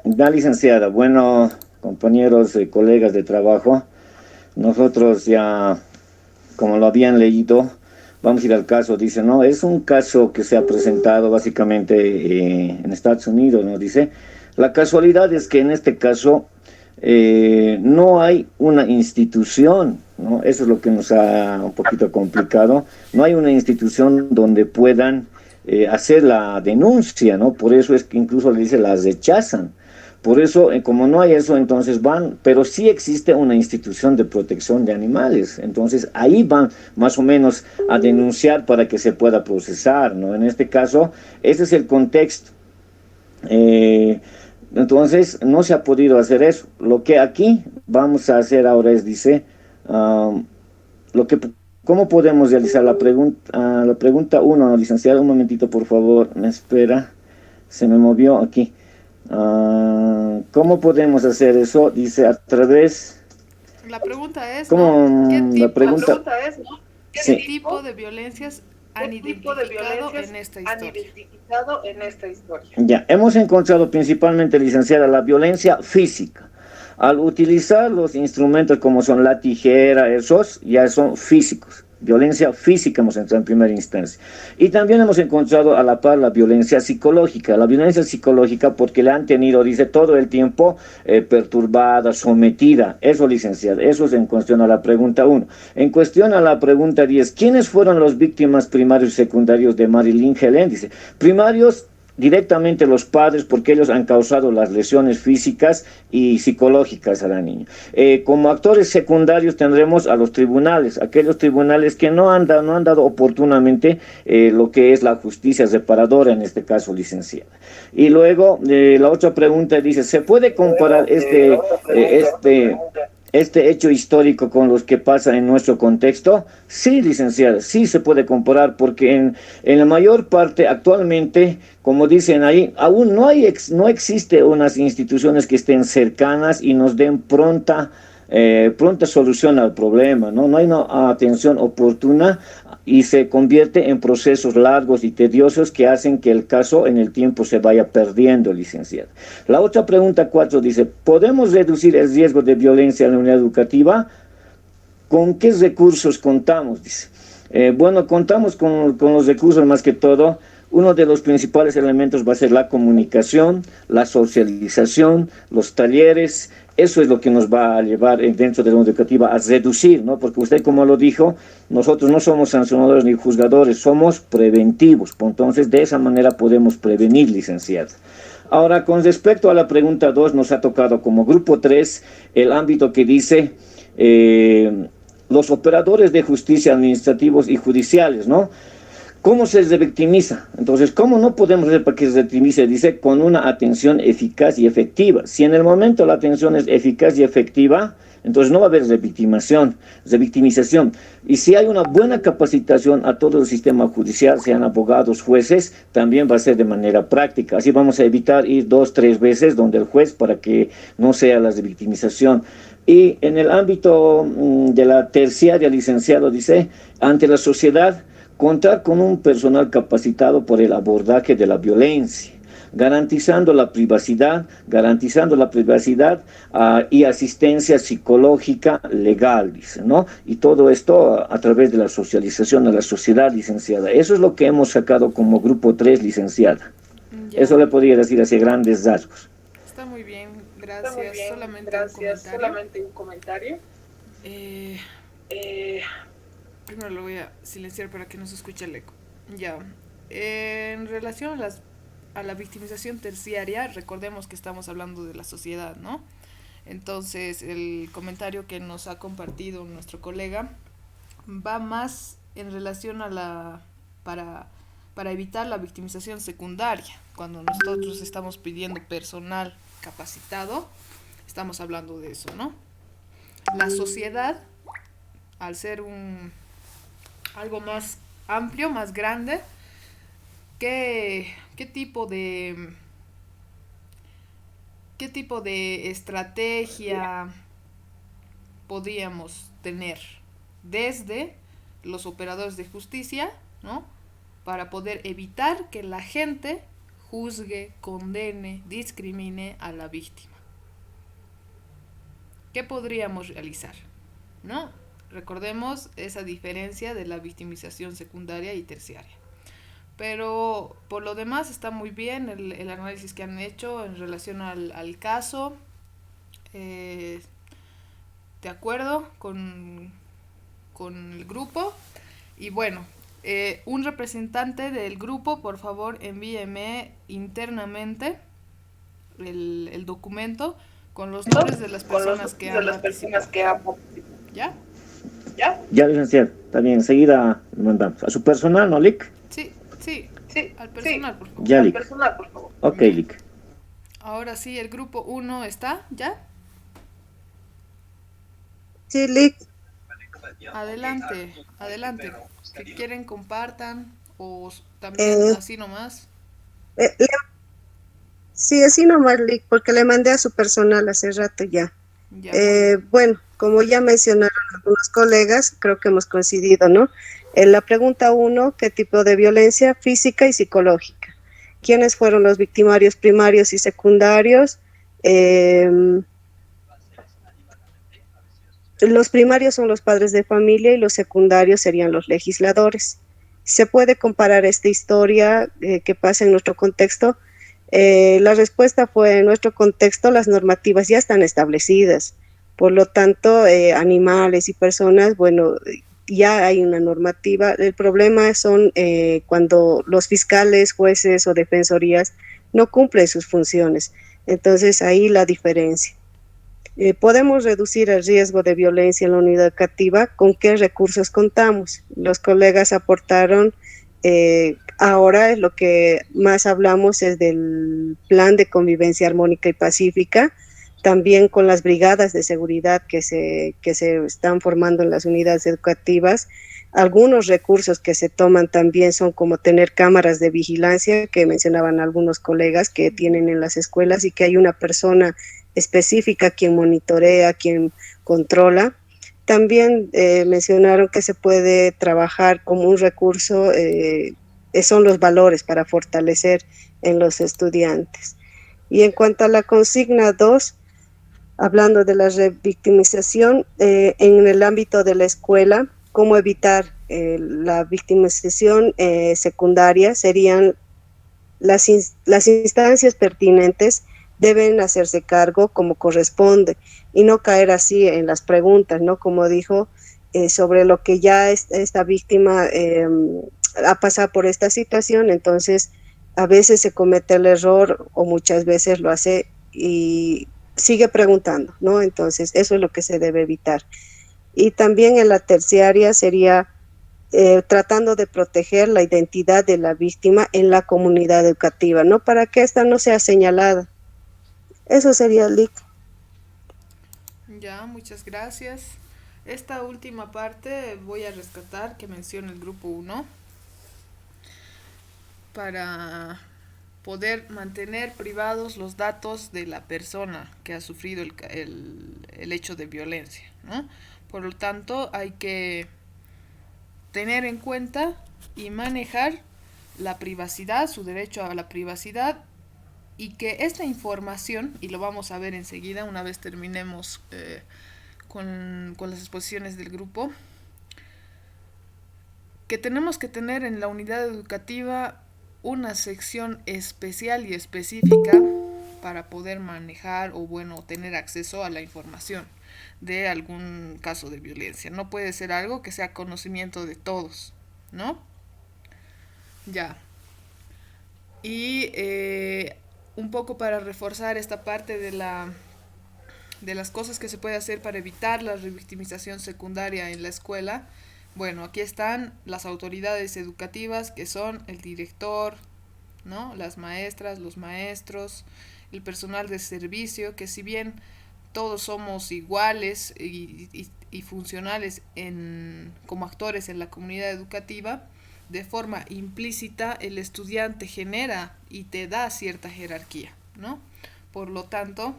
Da, licenciada. Bueno, compañeros, colegas de trabajo, nosotros ya, como lo habían leído, vamos a ir al caso. Dice, no, es un caso que se ha presentado básicamente en Estados Unidos, ¿no? Dice, la casualidad es que en este caso no hay una institución, ¿no? Eso es lo que nos ha un poquito complicado. No hay una institución donde puedan hacer la denuncia, ¿no? Por eso es que incluso le dice, las rechazan. Por eso, como no hay eso, entonces van, pero sí existe una institución de protección de animales. Entonces ahí van más o menos a denunciar para que se pueda procesar, ¿no? En este caso, ese es el contexto. Eh, entonces, no se ha podido hacer eso. Lo que aquí vamos a hacer ahora es, dice, um, lo que, ¿cómo podemos realizar la pregunta uno, licenciado? Un momentito, por favor, me espera. Se me movió aquí. ¿Cómo podemos hacer eso? Dice, a través... La pregunta es, ¿no? ¿Qué ¿Cómo la tipo, pregunta? qué Sí. tipo de violencias han identificado en esta historia? Ya, hemos encontrado principalmente, licenciada, la violencia física. Al utilizar los instrumentos como son la tijera, esos ya son físicos. Violencia física hemos encontrado en primera instancia. Y también hemos encontrado a la par la violencia psicológica. La violencia psicológica porque le han tenido, dice, todo el tiempo perturbada, sometida. Eso, licenciada, eso es en cuestión a la pregunta uno. En cuestión a la pregunta 10, ¿quiénes fueron las víctimas primarios y secundarios de Marilyn Helen? Dice, primarios directamente los padres porque ellos han causado las lesiones físicas y psicológicas a la niña. Como actores secundarios tendremos a los tribunales, aquellos tribunales que no han dado oportunamente lo que es la justicia reparadora, en este caso, licenciada. Y luego la otra pregunta dice, ¿se puede comparar este hecho histórico con los que pasa en nuestro contexto? Sí, licenciada, sí se puede comparar porque en la mayor parte actualmente, como dicen ahí, aún no existe unas instituciones que estén cercanas y nos den pronta solución al problema, ¿no? No hay una atención oportuna y se convierte en procesos largos y tediosos que hacen que el caso en el tiempo se vaya perdiendo, licenciada. La otra pregunta 4 dice, ¿podemos reducir el riesgo de violencia en la unidad educativa? ¿Con qué recursos contamos? Dice. Bueno, contamos con los recursos más que todo. Uno de los principales elementos va a ser la comunicación, la socialización, los talleres. Eso es lo que nos va a llevar dentro de la educativa a reducir, ¿no? Porque usted, como lo dijo, nosotros no somos sancionadores ni juzgadores, somos preventivos. Entonces, de esa manera podemos prevenir, licenciada. Ahora, con respecto a la pregunta 2, nos ha tocado como grupo 3 el ámbito que dice los operadores de justicia administrativos y judiciales, ¿no? ¿Cómo se revictimiza? Entonces, ¿cómo no podemos hacer para que se revictimice? Dice, con una atención eficaz y efectiva. Si en el momento la atención es eficaz y efectiva, entonces no va a haber revictimización. Y si hay una buena capacitación a todo el sistema judicial, sean abogados, jueces, también va a ser de manera práctica. Así vamos a evitar ir 2, 3 veces donde el juez para que no sea la revictimización. Y en el ámbito de la terciaria, licenciado, dice, ante la sociedad, contar con un personal capacitado por el abordaje de la violencia, garantizando la privacidad y asistencia psicológica legal, dice, ¿no? Y todo esto a través de la socialización a la sociedad, licenciada. Eso es lo que hemos sacado como grupo 3, licenciada. Eso Ya, le podría decir hacia grandes rasgos. está muy bien, gracias. Solamente un comentario. Eh, Primero lo voy a silenciar para que no se escuche el eco. Ya. En relación a la victimización terciaria, recordemos que estamos hablando de la sociedad, ¿no? Entonces, el comentario que nos ha compartido nuestro colega va más en relación a para, para evitar la victimización secundaria. Cuando nosotros estamos pidiendo personal capacitado, estamos hablando de eso, ¿no? La sociedad, al ser algo más amplio, más grande, ¿qué tipo de qué tipo de estrategia podríamos tener desde los operadores de justicia, ¿no? Para poder evitar que la gente juzgue, condene, discrimine a la víctima. ¿Qué podríamos realizar? ¿No? Recordemos esa diferencia de la victimización secundaria y terciaria. Pero por lo demás está muy bien el análisis que han hecho en relación al caso. Eh, de acuerdo con el grupo. Y bueno, un representante del grupo, por favor, envíeme internamente el documento con los nombres de las con los personas que nombres de han las personas participado. que han participado. ¿Ya? ¿Ya? Ya, licenciado, también enseguida lo mandamos. A su personal, ¿no, Lic? Sí, sí. Sí, Al sí. personal, por favor. Ya, Al Lic. personal, por favor. Ok, Ya. Lic. Ahora sí, el grupo 1 está, ¿ya? Sí, Lick. Adelante, adelante. Si quieren, compartan o también Eh, así nomás. le- sí, así nomás, Lick, porque le mandé a su personal hace rato ya. Ya, muy bien. Bueno, como ya mencionaron algunos colegas, creo que hemos coincidido, ¿no? En la pregunta uno, ¿qué tipo de violencia física y psicológica? ¿Quiénes fueron los victimarios primarios y secundarios? Eh, los primarios son los padres de familia y los secundarios serían los legisladores. ¿Se puede comparar esta historia que pasa en nuestro contexto? La respuesta fue: en nuestro contexto las normativas ya están establecidas, por lo tanto, animales y personas, bueno, ya hay una normativa. El problema son cuando los fiscales, jueces o defensorías no cumplen sus funciones. Entonces, ahí la diferencia. Podemos reducir el riesgo de violencia en la unidad educativa. ¿Con qué recursos contamos? Los colegas aportaron, ahora lo que más hablamos es del plan de convivencia armónica y pacífica, también con las brigadas de seguridad que se están formando en las unidades educativas. Algunos recursos que se toman también son como tener cámaras de vigilancia, que mencionaban algunos colegas que tienen en las escuelas, y que hay una persona específica quien monitorea, quien controla. También mencionaron que se puede trabajar como un recurso, son los valores para fortalecer en los estudiantes. Y en cuanto a la consigna 2, hablando de la revictimización en el ámbito de la escuela, cómo evitar la victimización secundaria, serían las instancias pertinentes deben hacerse cargo como corresponde y no caer así en las preguntas, ¿no? Como dijo, sobre lo que ya esta víctima ha pasado por esta situación. Entonces a veces se comete el error, o muchas veces lo hace y sigue preguntando, ¿no? Entonces eso es lo que se debe evitar. Y también en la terciaria sería tratando de proteger la identidad de la víctima en la comunidad educativa, ¿no? Para que ésta no sea señalada. Eso sería el LIC. Ya, muchas gracias. Esta última parte voy a rescatar que menciona el grupo 1 para poder mantener privados los datos de la persona que ha sufrido el hecho de violencia, ¿no? Por lo tanto, hay que tener en cuenta y manejar la privacidad, su derecho a la privacidad, y que esta información, y lo vamos a ver enseguida una vez terminemos con las exposiciones del grupo, que tenemos que tener en la unidad educativa una sección especial y específica para poder manejar o bueno tener acceso a la información de algún caso de violencia. No puede ser algo que sea conocimiento de todos, ¿no? Ya. Y un poco para reforzar esta parte de las cosas que se puede hacer para evitar la revictimización secundaria en la escuela. Bueno, aquí están las autoridades educativas, que son el director, ¿no? Las maestras, los maestros, el personal de servicio, que si bien todos somos iguales y funcionales como actores en la comunidad educativa, de forma implícita el estudiante genera y te da cierta jerarquía, ¿no? Por lo tanto,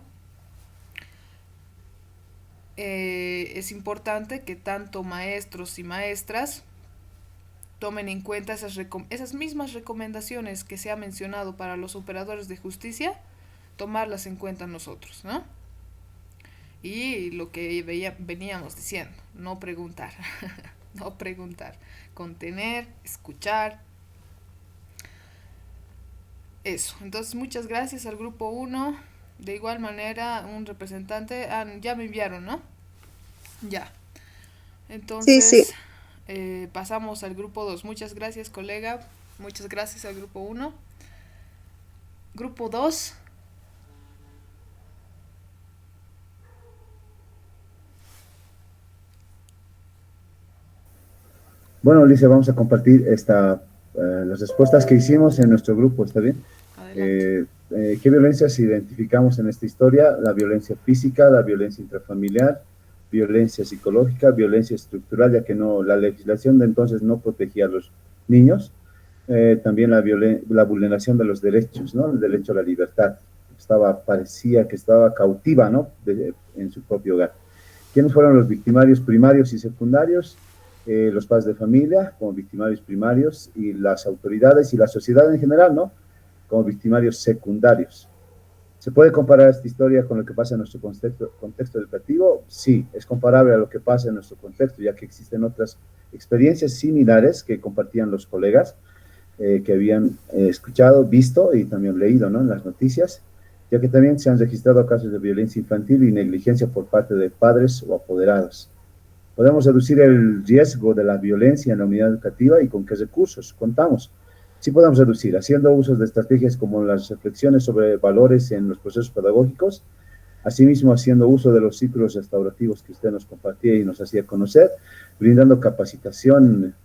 es importante que tanto maestros y maestras tomen en cuenta esas mismas recomendaciones que se ha mencionado para los operadores de justicia, tomarlas en cuenta nosotros, ¿no? Y lo que veníamos diciendo, no preguntar, no preguntar, contener, escuchar, eso. Entonces, muchas gracias al grupo 1. De igual manera, un representante, ya me enviaron, ¿no? Ya. Sí, sí. Entonces, pasamos al grupo 2. Muchas gracias, colega. Muchas gracias al grupo 1. Grupo 2. Bueno, Alicia, vamos a compartir las respuestas que hicimos en nuestro grupo, ¿está bien? Adelante. ¿Qué violencias identificamos en esta historia? La violencia física, la violencia intrafamiliar, violencia psicológica, violencia estructural, ya que la legislación de entonces no protegía a los niños. También la vulneración de los derechos, ¿no? El derecho a la libertad. Parecía que estaba cautiva, ¿no? En su propio hogar. ¿Quiénes fueron los victimarios primarios y secundarios? Los padres de familia como victimarios primarios y las autoridades y la sociedad en general, ¿no? Como victimarios secundarios. ¿Se puede comparar esta historia con lo que pasa en nuestro contexto educativo? Sí, es comparable a lo que pasa en nuestro contexto, ya que existen otras experiencias similares que compartían los colegas que habían escuchado, visto y también leído, ¿no? En las noticias, ya que también se han registrado casos de violencia infantil y negligencia por parte de padres o apoderados. Podemos reducir el riesgo de la violencia en la unidad educativa y con qué recursos contamos. Sí podemos reducir, haciendo usos de estrategias como las reflexiones sobre valores en los procesos pedagógicos, asimismo haciendo uso de los círculos restaurativos que usted nos compartía y nos hacía conocer, brindando capacitación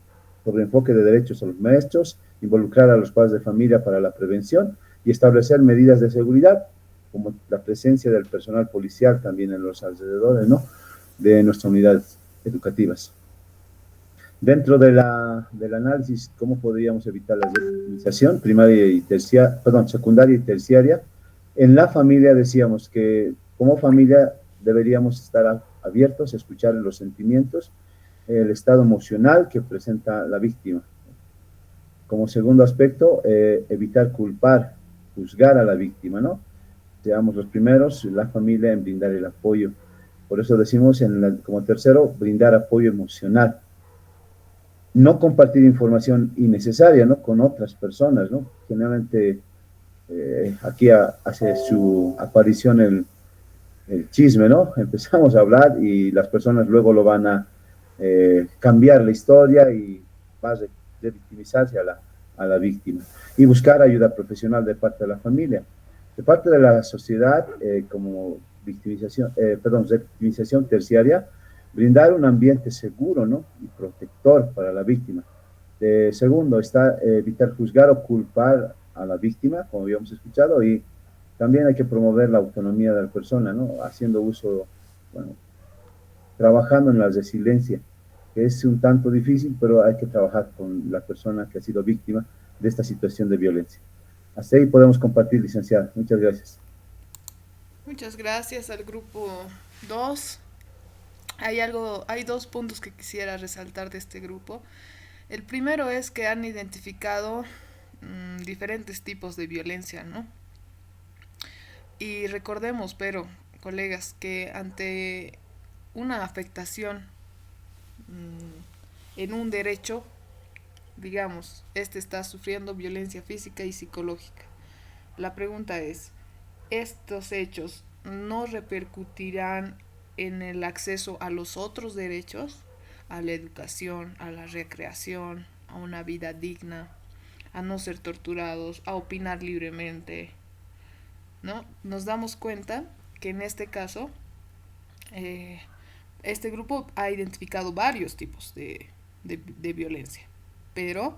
sobre enfoque de derechos a los maestros, involucrar a los padres de familia para la prevención y establecer medidas de seguridad, como la presencia del personal policial también en los alrededores, ¿no? De nuestras unidades educativas. Dentro del análisis, ¿cómo podríamos evitar la victimización primaria y secundaria y terciaria? En la familia decíamos que como familia deberíamos estar abiertos a escuchar los sentimientos, el estado emocional que presenta la víctima. Como segundo aspecto, evitar culpar, juzgar a la víctima, ¿no? Seamos los primeros, la familia, en brindar el apoyo. Por eso decimos, como tercero, brindar apoyo emocional. No compartir información innecesaria, ¿no? Con otras personas, ¿no? Generalmente aquí hace su aparición el chisme, ¿no? Empezamos a hablar y las personas luego lo van a cambiar la historia y va a revictimizarse a la víctima. Y buscar ayuda profesional de parte de la familia. De parte de la sociedad, como revictimización terciaria, brindar un ambiente seguro, ¿no? Y protector para la víctima. Segundo, evitar juzgar o culpar a la víctima, como habíamos escuchado, y también hay que promover la autonomía de la persona, ¿no? Haciendo uso, bueno, trabajando en la resiliencia, que es un tanto difícil, pero hay que trabajar con la persona que ha sido víctima de esta situación de violencia. Hasta ahí podemos compartir, licenciada. Muchas gracias. Muchas gracias al grupo 2. Hay dos puntos que quisiera resaltar de este grupo. El primero es que han identificado diferentes tipos de violencia, ¿no? Y recordemos, pero, colegas, que ante una afectación en un derecho, digamos, este está sufriendo violencia física y psicológica. La pregunta es, ¿estos hechos no repercutirán en el acceso a los otros derechos? A la educación, a la recreación, a una vida digna, a no ser torturados, a opinar libremente, ¿no? Nos damos cuenta que en este caso este grupo ha identificado varios tipos de violencia, pero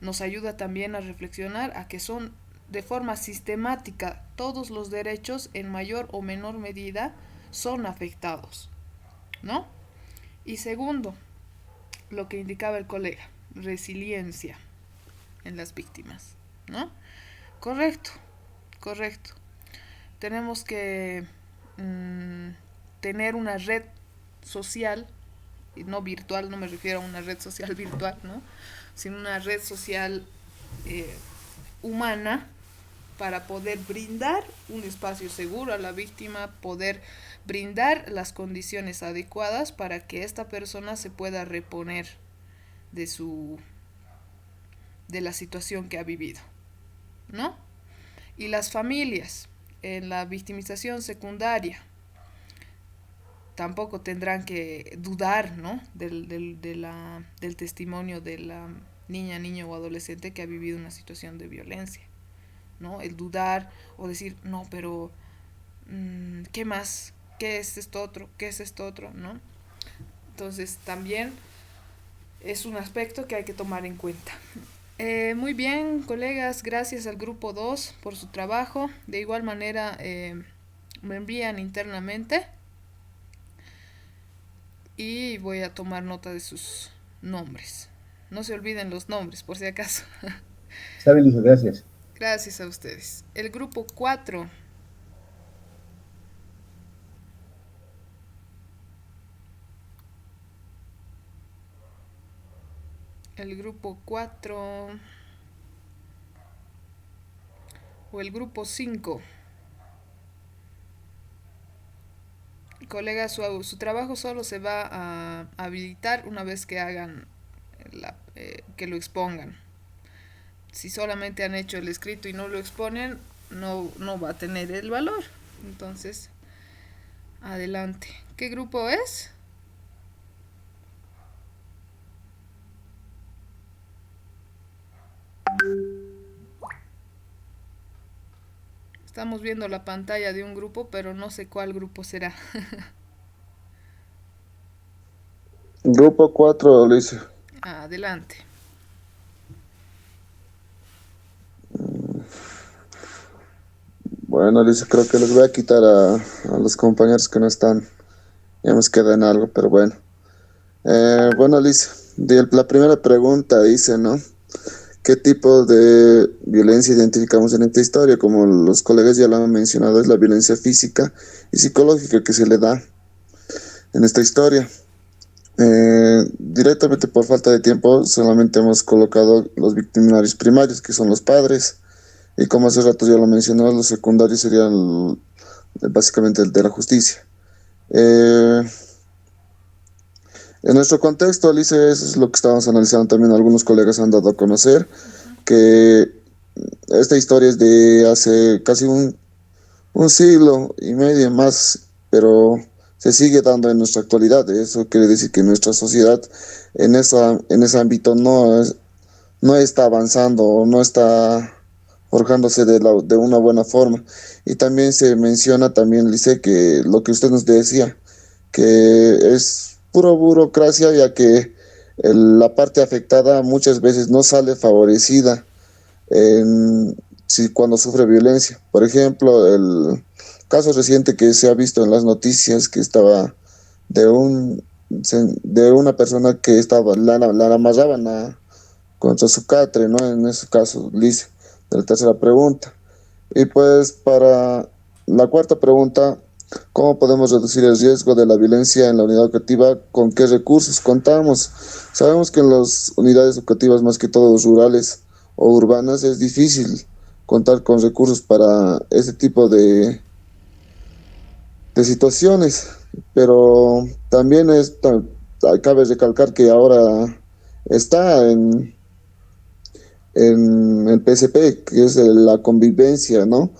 nos ayuda también a reflexionar a que son de forma sistemática todos los derechos en mayor o menor medida son afectados, ¿no? Y segundo, lo que indicaba el colega, resiliencia en las víctimas, ¿no? Correcto, correcto. Tenemos que tener una red social y no virtual, no me refiero a una red social virtual, ¿no? Sino una red social humana, para poder brindar un espacio seguro a la víctima, poder brindar las condiciones adecuadas para que esta persona se pueda reponer de de la situación que ha vivido, ¿no? Y las familias en la victimización secundaria tampoco tendrán que dudar, ¿no? Del testimonio de la niña, niño o adolescente que ha vivido una situación de violencia, ¿no? El dudar o decir, no, pero ¿qué más? ¿Qué es esto otro? ¿Qué es esto otro? ¿No? Entonces también es un aspecto que hay que tomar en cuenta. Muy bien, colegas, gracias al grupo 2 por su trabajo. De igual manera, me envían internamente y voy a tomar nota de sus nombres. No se olviden los nombres, por si acaso. Está bien, hijo, gracias. Gracias a ustedes. El grupo 4. El grupo 4 o el grupo 5. Colegas, su trabajo solo se va a habilitar una vez que hagan que lo expongan. Si solamente han hecho el escrito y no lo exponen, no va a tener el valor. Entonces, adelante. ¿Qué grupo es? Estamos viendo la pantalla de un grupo, pero no sé cuál grupo será. Grupo 4, Alicia. Adelante. Bueno, Alicia, creo que les voy a quitar a los compañeros que no están. Ya nos queda en algo, pero bueno. Bueno, Alicia, la primera pregunta dice, ¿no? ¿Qué tipo de violencia identificamos en esta historia? Como los colegas ya lo han mencionado, es la violencia física y psicológica que se le da en esta historia. Directamente por falta de tiempo, solamente hemos colocado los victimarios primarios, que son los padres, y como hace rato ya lo mencionó, los secundarios serían básicamente el de la justicia. En nuestro contexto, Alice, eso es lo que estábamos analizando también. Algunos colegas han dado a conocer que esta historia es de hace casi un siglo y medio más, pero se sigue dando en nuestra actualidad. Eso quiere decir que nuestra sociedad en ese ámbito no está avanzando o no está forjándose de una buena forma. Y también se menciona también, Lice, que lo que usted nos decía, que es pura burocracia, ya que la parte afectada muchas veces no sale favorecida cuando sufre violencia. Por ejemplo, el caso reciente que se ha visto en las noticias, que estaba de de una persona que estaba, la amarraban contra su catre, ¿no? En ese caso, Lice, de la tercera pregunta. Y pues para la cuarta pregunta, ¿cómo podemos reducir el riesgo de la violencia en la unidad educativa? ¿Con qué recursos contamos? Sabemos que en las unidades educativas, más que todo rurales o urbanas, es difícil contar con recursos para este tipo de situaciones, pero también cabe recalcar que ahora está en el PSP, que es la convivencia, ¿no?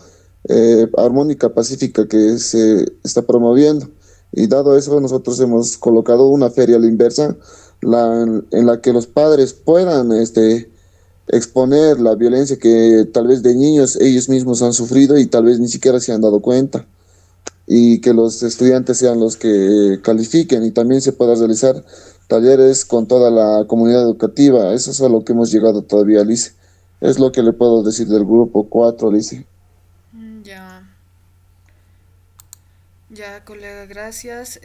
Armónica, pacífica, que se está promoviendo. Y dado eso, nosotros hemos colocado una feria a la inversa, en la que los padres puedan exponer la violencia que tal vez de niños ellos mismos han sufrido y tal vez ni siquiera se han dado cuenta, y que los estudiantes sean los que califiquen, y también se pueda realizar talleres con toda la comunidad educativa. Eso es a lo que hemos llegado todavía, Alice. Es lo que le puedo decir del grupo 4, Alice. Ya, ya, colega, gracias.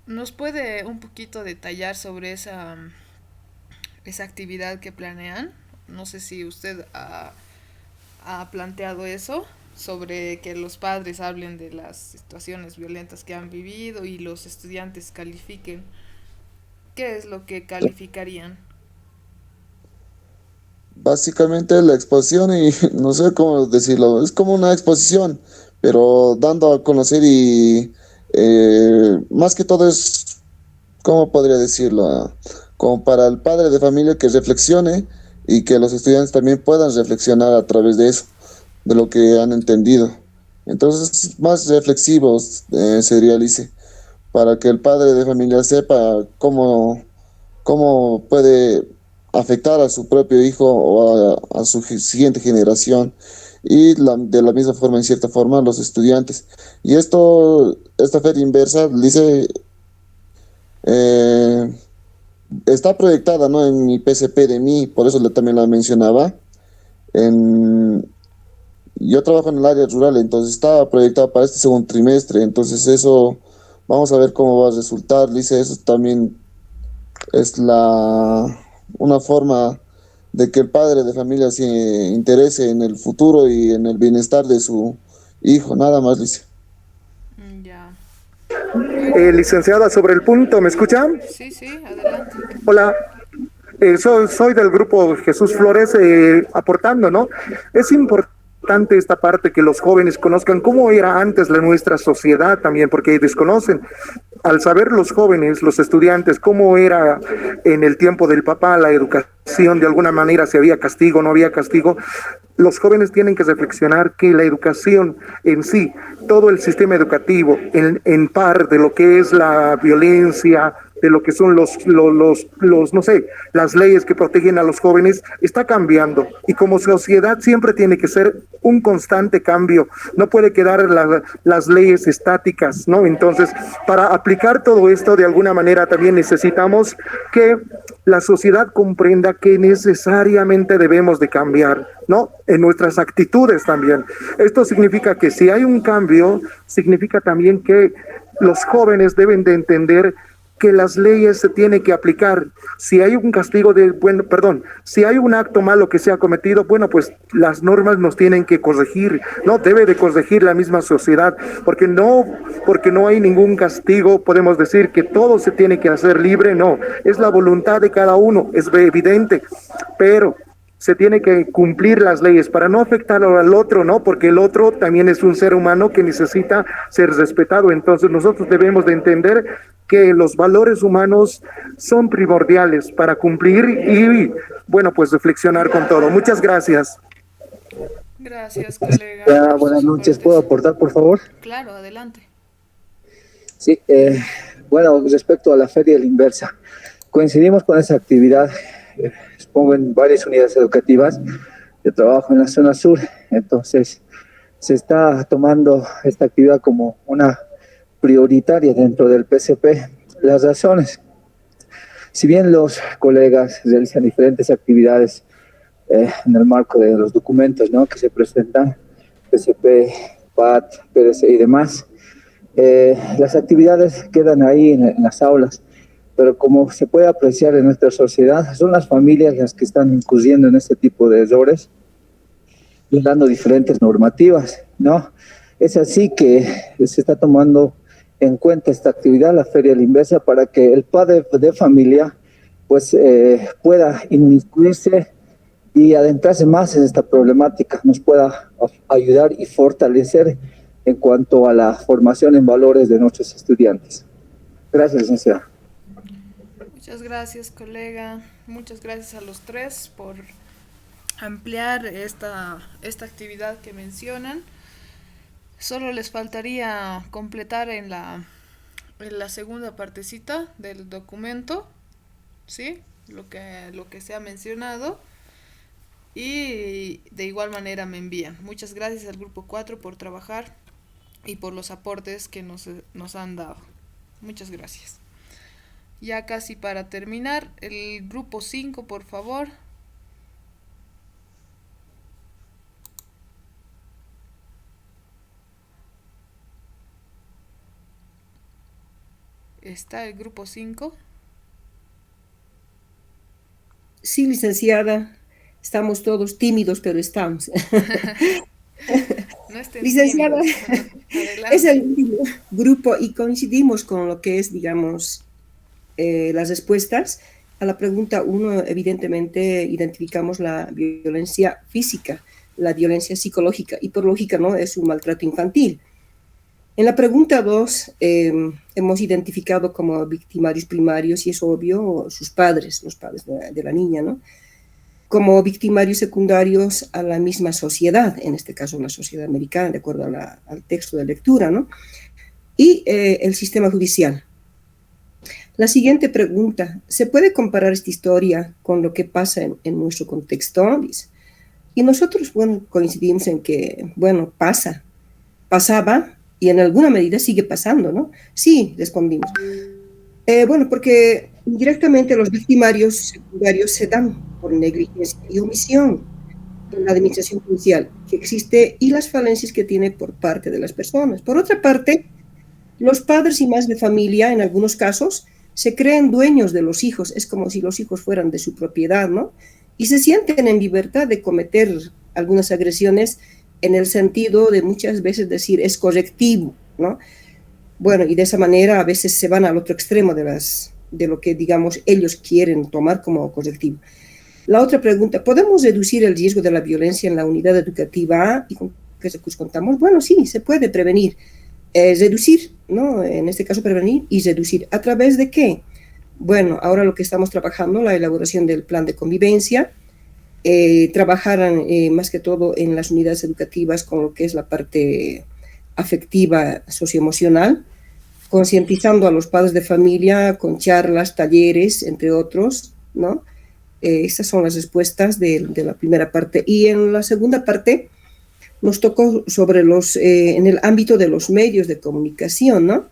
¿Nos puede un poquito detallar sobre esa actividad que planean? No sé si usted ha planteado eso, sobre que los padres hablen de las situaciones violentas que han vivido y los estudiantes califiquen ¿qué es lo que calificarían? Básicamente la exposición y no sé cómo decirlo, es como una exposición, pero dando a conocer y más que todo es, ¿cómo podría decirlo? Como para el padre de familia que reflexione y que los estudiantes también puedan reflexionar a través de eso, de lo que han entendido. Entonces, más reflexivos se realice para que el padre de familia sepa cómo puede afectar a su propio hijo o a su siguiente generación y de la misma forma, en cierta forma, los estudiantes. Y esta feria inversa, dice, eh, está proyectada, ¿no? En mi PCP de mí, por eso también la mencionaba. En, yo trabajo en el área rural, entonces estaba proyectada para este segundo trimestre, entonces eso, vamos a ver cómo va a resultar. Dice, eso también es una forma de que el padre de familia se interese en el futuro y en el bienestar de su hijo, nada más, dice. Ya. Bueno, Licenciada, sobre el punto, ¿me escucha? sí, sí, adelante. Hola, soy del grupo Jesús Flores, aportando, ¿no? Es importante esta parte que los jóvenes conozcan cómo era antes nuestra sociedad también, porque desconocen. Al saber los jóvenes, los estudiantes, cómo era en el tiempo del papá la educación, de alguna manera si había castigo, no había castigo, los jóvenes tienen que reflexionar que la educación en sí, todo el sistema educativo, en par de lo que es la violencia, de lo que son no sé, las leyes que protegen a los jóvenes, está cambiando. Y como sociedad siempre tiene que ser un constante cambio. No puede quedar las leyes estáticas, ¿no? Entonces, para aplicar todo esto, de alguna manera también necesitamos que la sociedad comprenda que necesariamente debemos de cambiar, ¿no? En nuestras actitudes también. Esto significa que si hay un cambio, significa también que los jóvenes deben de entender que las leyes se tienen que aplicar. Si hay un castigo si hay un acto malo que se ha cometido, bueno, pues las normas nos tienen que corregir, no debe de corregir la misma sociedad, porque no hay ningún castigo, podemos decir que todo se tiene que hacer libre, no, es la voluntad de cada uno, es evidente, pero se tiene que cumplir las leyes para no afectar al otro, ¿no? Porque el otro también es un ser humano que necesita ser respetado. Entonces nosotros debemos de entender que los valores humanos son primordiales para cumplir y, bueno, pues reflexionar con todo. Muchas gracias. Gracias, colega. Buenas noches, ¿puedo aportar, por favor? Claro, adelante. Sí, bueno, respecto a la Feria de la Inversa, coincidimos con esa actividad. Expongo en varias unidades educativas. Yo trabajo en la zona sur, entonces se está tomando esta actividad como una prioritaria dentro del PCP. Las razones, si bien los colegas realizan diferentes actividades en el marco de los documentos, ¿no?, que se presentan, PCP, PAT, PDC y demás, las actividades quedan ahí en las aulas, pero como se puede apreciar en nuestra sociedad, son las familias las que están incurriendo en este tipo de errores, violando diferentes normativas, ¿no? Es así que se está tomando en cuenta esta actividad, la Feria de la Inversa, para que el padre de familia pues pueda inmiscuirse y adentrarse más en esta problemática, nos pueda ayudar y fortalecer en cuanto a la formación en valores de nuestros estudiantes. Gracias, licenciada. Muchas gracias, colega. Muchas gracias a los tres por ampliar esta actividad que mencionan. Solo les faltaría completar en la segunda partecita del documento, ¿sí?, lo que se ha mencionado, y de igual manera me envían. Muchas gracias al grupo 4 por trabajar y por los aportes que nos han dado. Muchas gracias. Ya casi para terminar, el grupo 5, por favor. ¿Está el grupo 5? Sí, licenciada. Estamos todos tímidos, pero estamos. No estén Licenciada, tímidos. es el último grupo y coincidimos con lo que es, digamos, las respuestas a la pregunta 1, evidentemente identificamos la violencia física, la violencia psicológica, y por lógica no es un maltrato infantil. En la pregunta 2 hemos identificado como victimarios primarios, y es obvio, sus padres, los padres de la niña, ¿no? Como victimarios secundarios a la misma sociedad, en este caso la sociedad americana, de acuerdo al texto de lectura, ¿no? Y el sistema judicial. La siguiente pregunta, ¿se puede comparar esta historia con lo que pasa en nuestro contexto? Dice. Y nosotros, bueno, coincidimos en que, bueno, pasaba y en alguna medida sigue pasando, ¿no? Sí, respondimos. Bueno, porque directamente los victimarios secundarios se dan por negligencia y omisión en la administración judicial que existe y las falencias que tiene por parte de las personas. Por otra parte, los padres y madres de familia, en algunos casos, se creen dueños de los hijos, es como si los hijos fueran de su propiedad, ¿no? Y se sienten en libertad de cometer algunas agresiones en el sentido de muchas veces decir es correctivo, ¿no? Bueno, y de esa manera a veces se van al otro extremo de lo que, digamos, ellos quieren tomar como correctivo. La otra pregunta, ¿podemos reducir el riesgo de la violencia en la unidad educativa? ¿Y con qué recursos contamos? Bueno, sí, se puede prevenir. Reducir, ¿no? En este caso prevenir y reducir. ¿A través de qué? Bueno, ahora lo que estamos trabajando, la elaboración del plan de convivencia, trabajar más que todo en las unidades educativas con lo que es la parte afectiva, socioemocional, concientizando a los padres de familia con charlas, talleres, entre otros, ¿no? Estas son las respuestas de la primera parte. Y en la segunda parte nos tocó sobre en el ámbito de los medios de comunicación, ¿no?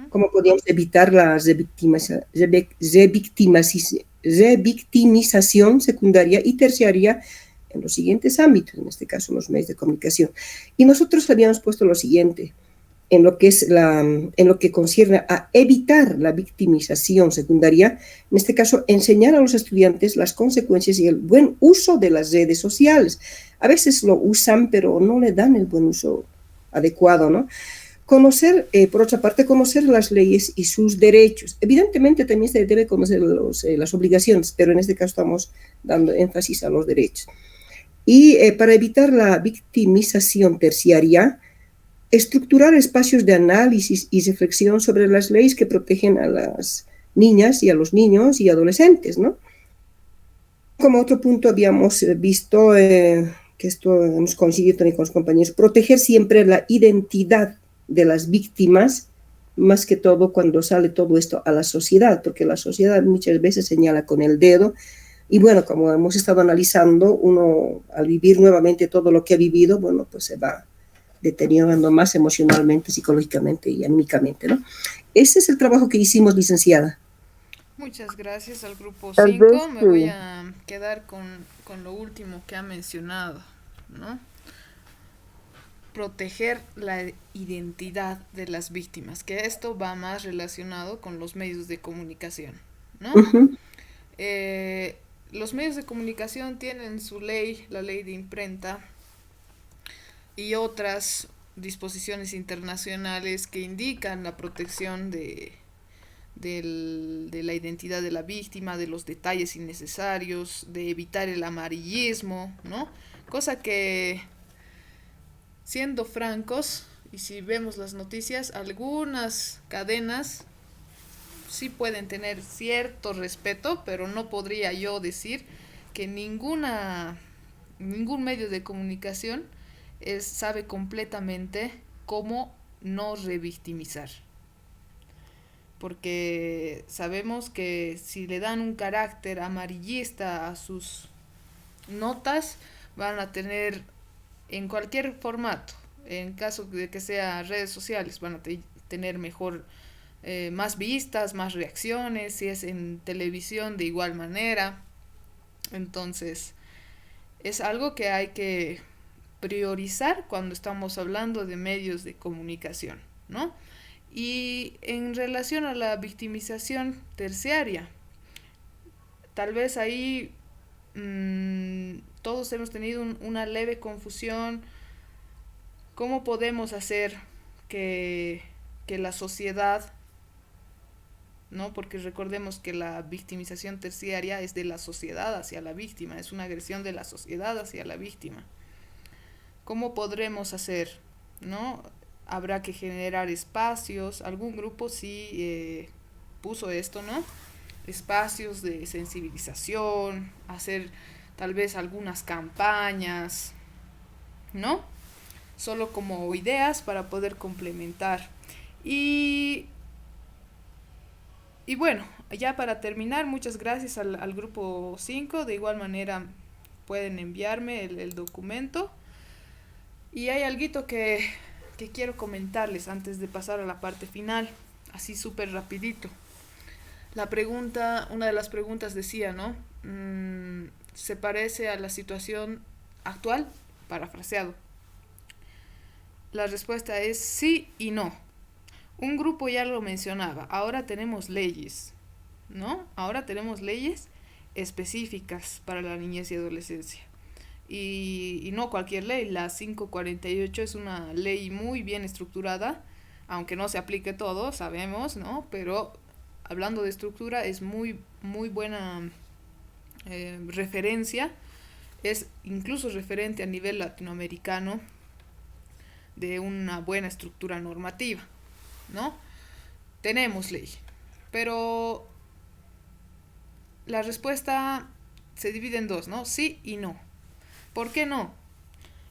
Cómo podíamos evitar la revictimización secundaria y terciaria en los siguientes ámbitos, en este caso los medios de comunicación. Y nosotros habíamos puesto lo siguiente, en lo que concierne a evitar la victimización secundaria, en este caso enseñar a los estudiantes las consecuencias y el buen uso de las redes sociales. A veces lo usan, pero no le dan el buen uso adecuado, ¿no? Conocer, por otra parte, conocer las leyes y sus derechos. Evidentemente también se debe conocer las obligaciones, pero en este caso estamos dando énfasis a los derechos. Y para evitar la victimización terciaria, estructurar espacios de análisis y reflexión sobre las leyes que protegen a las niñas y a los niños y adolescentes, ¿no? Como otro punto habíamos visto, que esto hemos coincidido también con los compañeros, proteger siempre la identidad de las víctimas, más que todo cuando sale todo esto a la sociedad, porque la sociedad muchas veces señala con el dedo, y bueno, como hemos estado analizando, uno al vivir nuevamente todo lo que ha vivido, bueno, pues se va deteriorando más emocionalmente, psicológicamente y anímicamente, ¿no? Ese es el trabajo que hicimos, licenciada. Muchas gracias al grupo 5. Me voy a quedar con lo último que ha mencionado, ¿no? Proteger la identidad de las víctimas, que esto va más relacionado con los medios de comunicación, ¿no? Los medios de comunicación tienen su ley, la ley de imprenta, y otras disposiciones internacionales que indican la protección de la identidad de la víctima, de los detalles innecesarios, de evitar el amarillismo, ¿no? Cosa que, siendo francos, y si vemos las noticias, algunas cadenas sí pueden tener cierto respeto, pero no podría yo decir que ningún medio de comunicación sabe completamente cómo no revictimizar. Porque sabemos que si le dan un carácter amarillista a sus notas, van a tener en cualquier formato, en caso de que sea redes sociales, van a tener mejor, más vistas, más reacciones, si es en televisión de igual manera. Entonces, es algo que hay que priorizar cuando estamos hablando de medios de comunicación, ¿no? Y en relación a la victimización terciaria, tal vez ahí todos hemos tenido una leve confusión. ¿Cómo podemos hacer que la sociedad ¿no? Porque recordemos que la victimización terciaria es de la sociedad hacia la víctima, es una agresión de la sociedad hacia la víctima. ¿Cómo podremos hacer, no? Habrá que generar espacios, algún grupo sí puso esto, ¿no? Espacios de sensibilización, hacer tal vez algunas campañas, ¿no? Solo como ideas para poder complementar. Y bueno, ya para terminar, muchas gracias al grupo 5. De igual manera pueden enviarme el documento. Y hay algo que quiero comentarles antes de pasar a la parte final, así súper rapidito. Una de las preguntas decía, ¿no? ¿Se parece a la situación actual? Parafraseado. La respuesta es sí y no. Un grupo ya lo mencionaba, ahora tenemos leyes, ¿no? Ahora tenemos leyes específicas para la niñez y adolescencia. Y no cualquier ley, la 548 es una ley muy bien estructurada, aunque no se aplique todo, sabemos, ¿no? Pero hablando de estructura es muy buena referencia, es incluso referente a nivel latinoamericano de una buena estructura normativa, ¿no? Tenemos ley, pero la respuesta se divide en dos, ¿no? Sí y no. ¿Por qué no?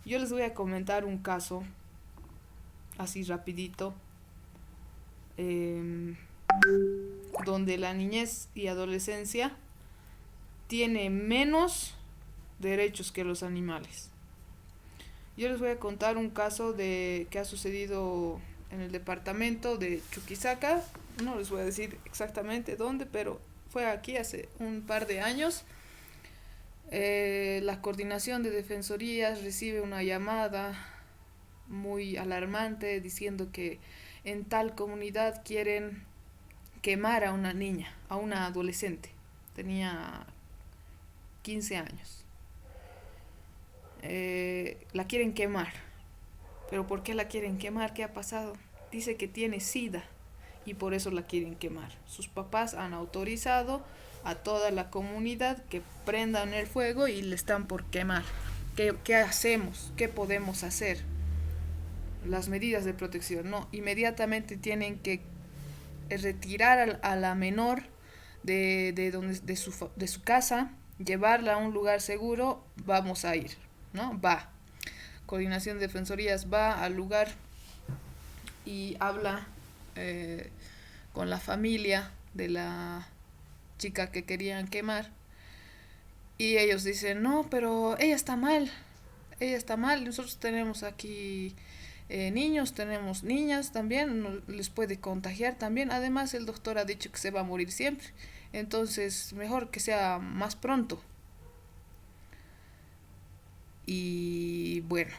Yo les voy a comentar un caso así rapidito, donde la niñez y adolescencia tiene menos derechos que los animales. Yo les voy a contar un caso que ha sucedido en el departamento de Chuquisaca. No les voy a decir exactamente dónde, pero fue aquí hace un par de años. La coordinación de defensorías recibe una llamada muy alarmante diciendo que en tal comunidad quieren quemar a una niña, a una adolescente. Tenía 15 años. La quieren quemar. ¿Pero por qué la quieren quemar? ¿Qué ha pasado? Dice que tiene SIDA y por eso la quieren quemar. Sus papás han autorizado a toda la comunidad que prendan el fuego y le están por quemar. ¿Qué hacemos? ¿Qué podemos hacer? Las medidas de protección, no, inmediatamente tienen que retirar a la menor de su casa, llevarla a un lugar seguro. Vamos a ir, ¿no? Va. Coordinación de defensorías va al lugar y habla con la familia de la chica que querían quemar, y ellos dicen, no, pero ella está mal, nosotros tenemos aquí niños, tenemos niñas también, no les puede contagiar también, además el doctor ha dicho que se va a morir siempre, entonces mejor que sea más pronto. Y bueno,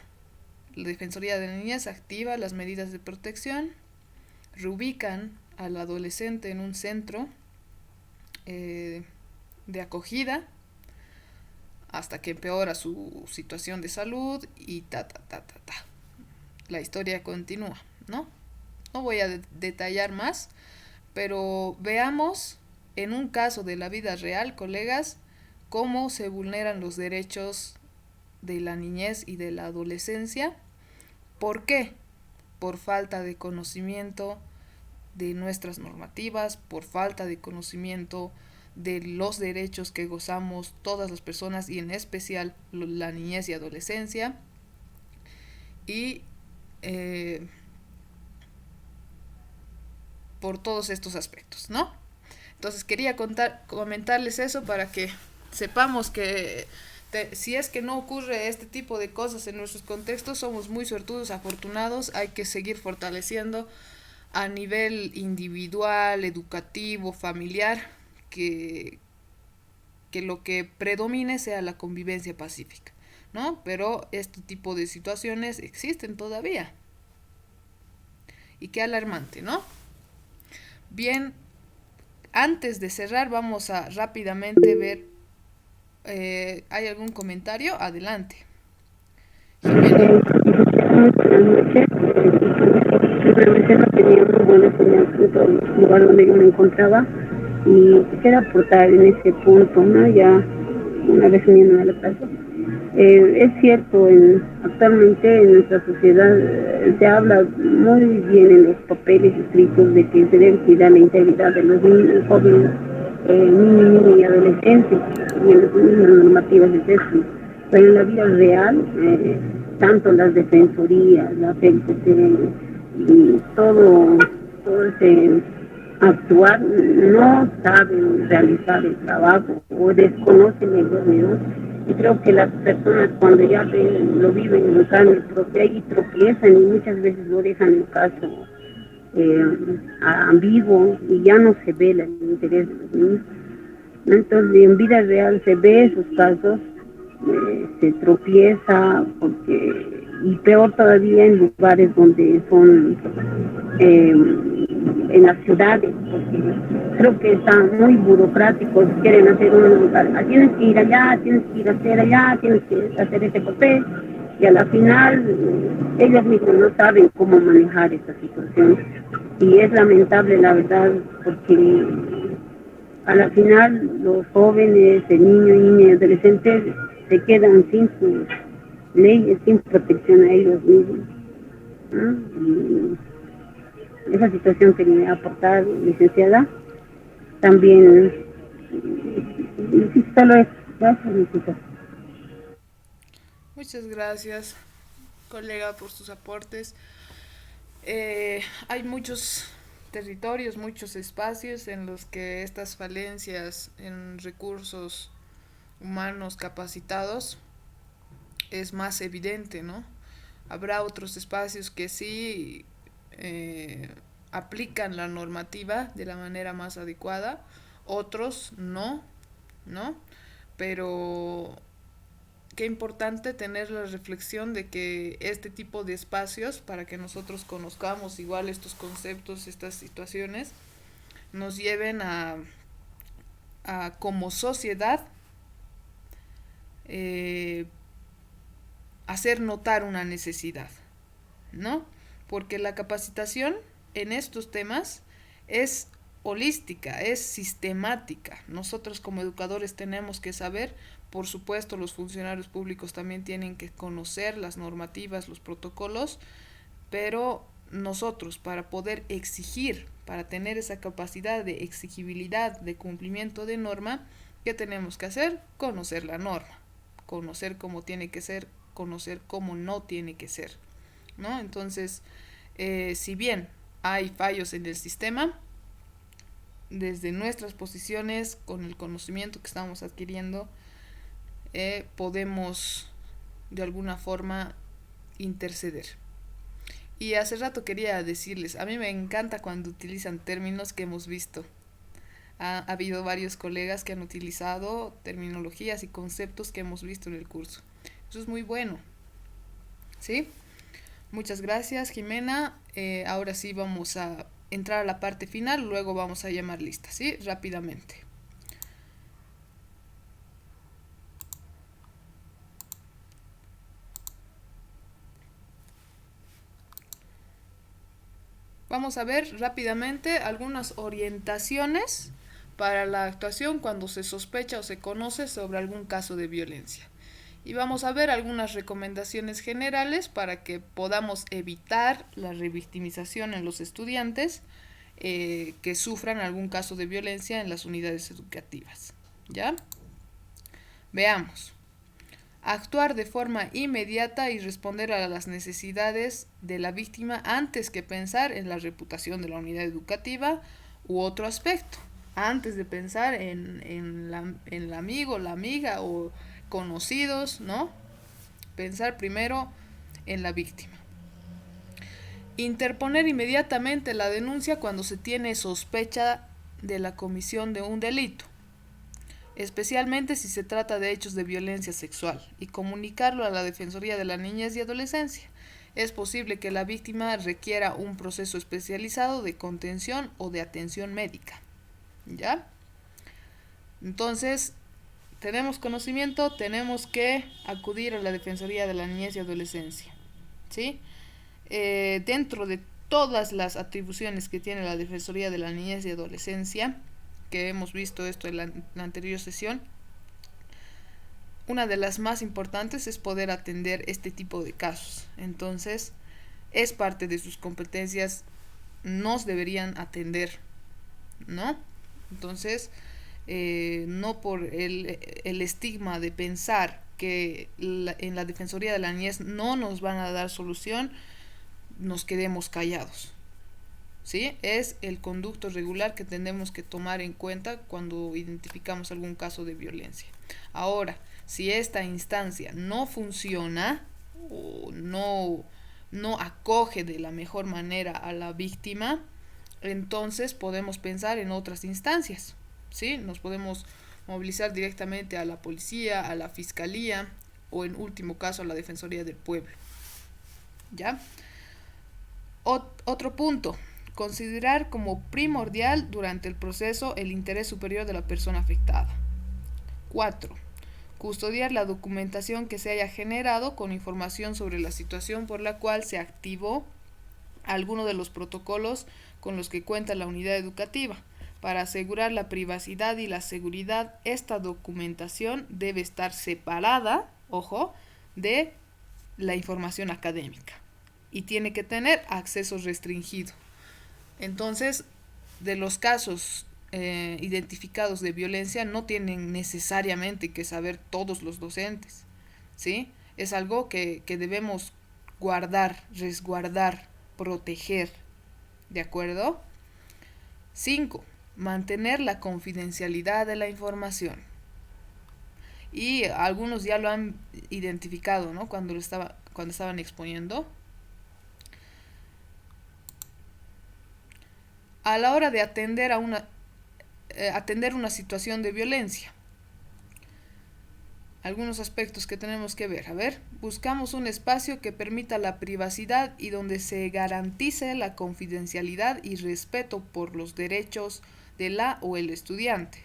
la Defensoría de la Niñez activa las medidas de protección, reubican al adolescente en un centro de acogida hasta que empeora su situación de salud y la historia continúa, ¿no? No voy a detallar más, pero veamos en un caso de la vida real, colegas, cómo se vulneran los derechos de la niñez y de la adolescencia. ¿Por qué? Por falta de conocimiento de nuestras normativas, por falta de conocimiento de los derechos que gozamos todas las personas y en especial la niñez y adolescencia, y por todos estos aspectos, ¿no? Entonces quería comentarles eso para que sepamos que si es que no ocurre este tipo de cosas en nuestros contextos, somos muy suertudos, afortunados. Hay que seguir fortaleciendo a nivel individual, educativo, familiar, que lo que predomine sea la convivencia pacífica, ¿no? Pero este tipo de situaciones existen todavía. Y qué alarmante, ¿no? Bien, antes de cerrar vamos a rápidamente ver, ¿hay algún comentario? Adelante. Jimena. yo creo que no tenía muy buena enseñanza en todo el lugar donde yo me encontraba y quisiera aportar en ese punto, ¿no? Ya una vez uniéndome a la clase. Es cierto, actualmente en nuestra sociedad se habla muy bien en los papeles escritos de que se debe cuidar la integridad de los niños, jóvenes, niños y adolescentes, y en las mismas normativas es eso. Pero en la vida real, tanto las defensorías, la FELCC y todo ese actuar no saben realizar el trabajo o desconocen el dormidor. Y creo que las personas cuando ya lo viven en carne propia y tropiezan y muchas veces lo dejan en caso ambiguo y ya no se ve el interés de los niños. Entonces en vida real se ve esos casos, se tropieza y peor todavía en lugares donde son en las ciudades, porque creo que están muy burocráticos, quieren hacer un lugar, tienes que ir allá, tienes que ir a hacer allá, tienes que hacer ese papel, y a la final ellos mismos no saben cómo manejar esta situación. Y es lamentable, la verdad, porque a la final los jóvenes, el niño, niña y adolescentes se quedan sin sus leyes, sin protección a ellos mismos, ¿no? Y esa situación quería aportar, licenciada. También, solo es, gracias, licenciada. Muchas gracias, colega, por sus aportes. Hay muchos territorios, muchos espacios en los que estas falencias en recursos humanos capacitados es más evidente, ¿no? Habrá otros espacios que sí aplican la normativa de la manera más adecuada, otros no, ¿no? Pero qué importante tener la reflexión de que este tipo de espacios, para que nosotros conozcamos igual estos conceptos, estas situaciones, nos lleven a como sociedad hacer notar una necesidad, ¿no? Porque la capacitación en estos temas es holística, es sistemática. Nosotros como educadores tenemos que saber, por supuesto los funcionarios públicos también tienen que conocer las normativas, los protocolos, pero nosotros para poder exigir, para tener esa capacidad de exigibilidad, de cumplimiento de norma, ¿qué tenemos que hacer? Conocer la norma, conocer cómo tiene que ser, conocer cómo no tiene que ser, ¿no? Entonces, si bien hay fallos en el sistema, desde nuestras posiciones, con el conocimiento que estamos adquiriendo, podemos de alguna forma interceder. Y hace rato quería decirles, a mí me encanta cuando utilizan términos que hemos visto. Ha habido varios colegas que han utilizado terminologías y conceptos que hemos visto en el curso. Eso es muy bueno, ¿sí? Muchas gracias, Jimena. Ahora sí vamos a entrar a la parte final, luego vamos a llamar listas, ¿sí? Rápidamente. Vamos a ver rápidamente algunas orientaciones para la actuación cuando se sospecha o se conoce sobre algún caso de violencia. Y vamos a ver algunas recomendaciones generales para que podamos evitar la revictimización en los estudiantes que sufran algún caso de violencia en las unidades educativas. ¿Ya? Veamos. Actuar de forma inmediata y responder a las necesidades de la víctima antes que pensar en la reputación de la unidad educativa u otro aspecto. Antes de pensar en el amigo, la amiga o conocidos, ¿no? Pensar primero en la víctima. Interponer inmediatamente la denuncia cuando se tiene sospecha de la comisión de un delito, especialmente si se trata de hechos de violencia sexual, y comunicarlo a la Defensoría de la Niñez y Adolescencia. Es posible que la víctima requiera un proceso especializado de contención o de atención médica. ¿Ya? Entonces, tenemos conocimiento, tenemos que acudir a la Defensoría de la Niñez y Adolescencia, ¿sí? Dentro de todas las atribuciones que tiene la Defensoría de la Niñez y Adolescencia, que hemos visto esto en la anterior sesión, una de las más importantes es poder atender este tipo de casos. Entonces, es parte de sus competencias, nos deberían atender, ¿no? Entonces, no por el estigma de pensar que en la Defensoría de la Niñez no nos van a dar solución, nos quedemos callados, ¿sí? Es el conducto regular que tenemos que tomar en cuenta cuando identificamos algún caso de violencia. Ahora, si esta instancia no funciona o no acoge de la mejor manera a la víctima, entonces podemos pensar en otras instancias, ¿sí? Nos podemos movilizar directamente a la policía, a la fiscalía o en último caso a la Defensoría del Pueblo. ¿Ya? Otro punto, considerar como primordial durante el proceso el interés superior de la persona afectada. 4. Custodiar la documentación que se haya generado con información sobre la situación por la cual se activó alguno de los protocolos con los que cuenta la unidad educativa. Para asegurar la privacidad y la seguridad, esta documentación debe estar separada, ojo, de la información académica y tiene que tener acceso restringido. Entonces, de los casos identificados de violencia no tienen necesariamente que saber todos los docentes, ¿sí? Es algo que debemos guardar, resguardar, proteger, ¿de acuerdo? 5. Mantener la confidencialidad de la información. Y algunos ya lo han identificado, ¿no? Cuando estaban exponiendo. A la hora de atender una situación de violencia, algunos aspectos que tenemos que ver. A ver, buscamos un espacio que permita la privacidad y donde se garantice la confidencialidad y respeto por los derechos de la o el estudiante,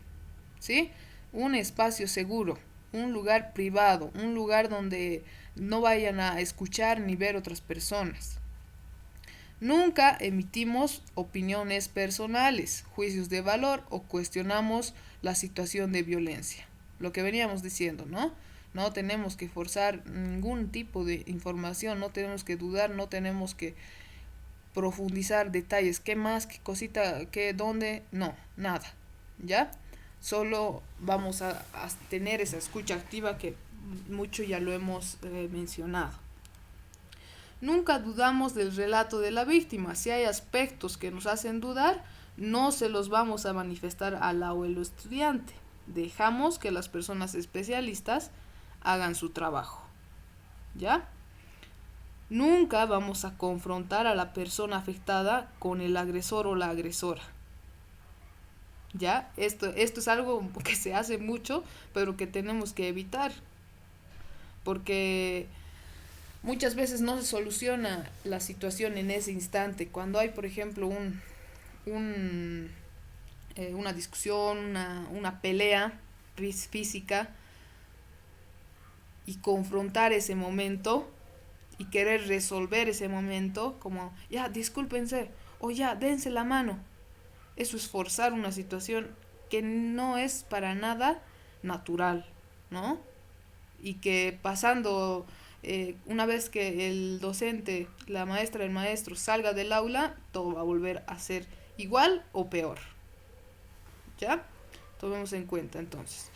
¿sí? Un espacio seguro, un lugar privado, un lugar donde no vayan a escuchar ni ver otras personas. Nunca emitimos opiniones personales, juicios de valor o cuestionamos la situación de violencia. Lo que veníamos diciendo, ¿no? No tenemos que forzar ningún tipo de información, no tenemos que dudar, no tenemos que profundizar detalles, qué más, qué cosita, qué, dónde, no, nada, ¿ya? Solo vamos a tener esa escucha activa que mucho ya lo hemos mencionado. Nunca dudamos del relato de la víctima. Si hay aspectos que nos hacen dudar, no se los vamos a manifestar a la o el estudiante. Dejamos que las personas especialistas hagan su trabajo, ¿ya? Nunca vamos a confrontar a la persona afectada con el agresor o la agresora, ¿ya? Esto es algo que se hace mucho, pero que tenemos que evitar, porque muchas veces no se soluciona la situación en ese instante. Cuando hay, por ejemplo, una discusión, una pelea física, y confrontar ese momento y querer resolver ese momento como, ya, discúlpense, o ya, dense la mano. Eso es forzar una situación que no es para nada natural, ¿no? Y que pasando, una vez que el docente, la maestra, el maestro salga del aula, todo va a volver a ser igual o peor, ¿ya? Tomemos en cuenta entonces.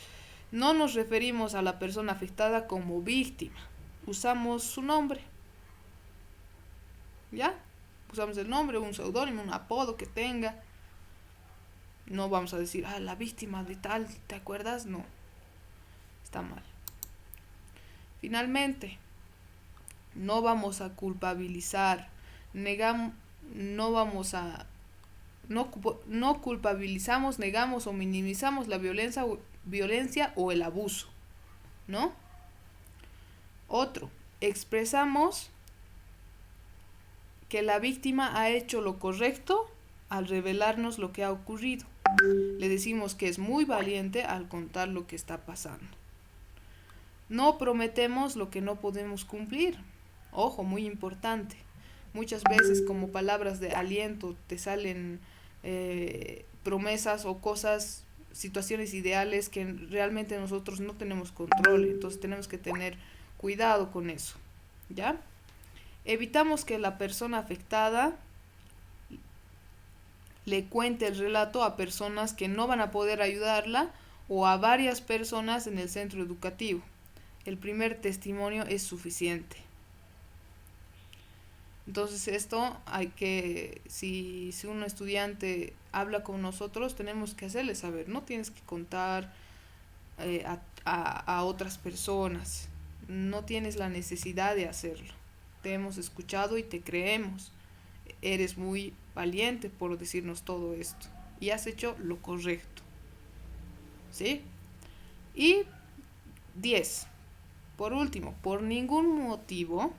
No nos referimos a la persona afectada como víctima. Usamos su nombre, ¿ya? Usamos el nombre, un seudónimo, un apodo que tenga. No vamos a decir, la víctima de tal, ¿te acuerdas? No, está mal. Finalmente, no vamos a culpabilizar, no culpabilizamos, negamos o minimizamos la violencia o el abuso, ¿no? Otro, expresamos que la víctima ha hecho lo correcto al revelarnos lo que ha ocurrido. Le decimos que es muy valiente al contar lo que está pasando. No prometemos lo que no podemos cumplir. Ojo, muy importante. muchas veces como palabras de aliento te salen promesas o cosas, situaciones ideales que realmente nosotros no tenemos control, entonces tenemos que tener cuidado con eso, ¿ya? Evitamos que la persona afectada le cuente el relato a personas que no van a poder ayudarla o a varias personas en el centro educativo. El primer testimonio es suficiente. Entonces esto hay que, si un estudiante habla con nosotros, tenemos que hacerle saber, no tienes que contar a otras personas, no tienes la necesidad de hacerlo. Te hemos escuchado y te creemos. Eres muy valiente por decirnos todo esto y has hecho lo correcto. ¿Sí? Y 10. Por último, por ningún motivo,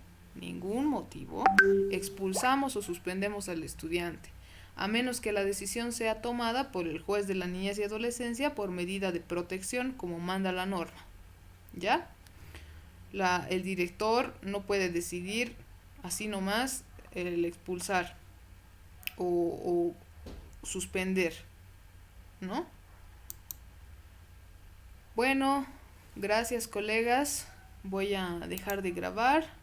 expulsamos o suspendemos al estudiante, a menos que la decisión sea tomada por el juez de la niñez y adolescencia por medida de protección como manda la norma. ¿Ya? El director no puede decidir así nomás el expulsar o suspender, ¿no? Bueno, gracias colegas, voy a dejar de grabar.